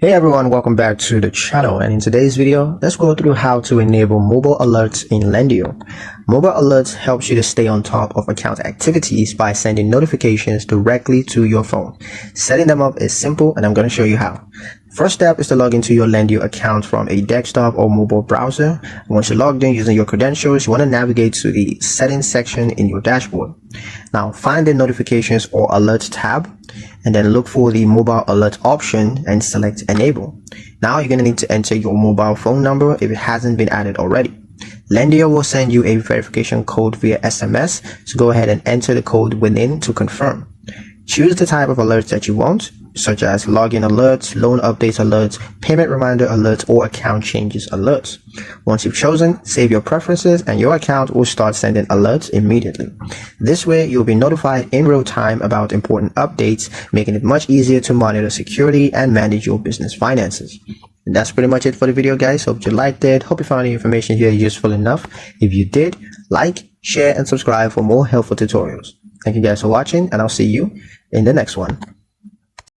Hey everyone, welcome back to the channel, and in today's video, let's go through how to enable mobile alerts in Lendio. Mobile alerts helps you to stay on top of account activities by sending notifications directly to your phone. Setting them up is simple, and I'm going to show you how. First step is to log into your Lendio account from a desktop or mobile browser. Once you're logged in using your credentials, you want to navigate to the settings section in your dashboard. Now find the notifications or alerts tab, and then look for the mobile alert option and select enable. Now you're going to need to enter your mobile phone number if it hasn't been added already. Lendio will send you a verification code via SMS, so go ahead and enter the code within to confirm. Choose the type of alerts that you want, such as login alerts, loan update alerts, payment reminder alerts, or account changes alerts. Once you've chosen, save your preferences and your account will start sending alerts immediately. This way, you'll be notified in real time about important updates, making it much easier to monitor security and manage your business finances. And that's pretty much it for the video, guys. Hope you liked it. Hope you found the information here useful enough. If you did, like, share, and subscribe for more helpful tutorials. Thank you guys for watching, and I'll see you in the next one.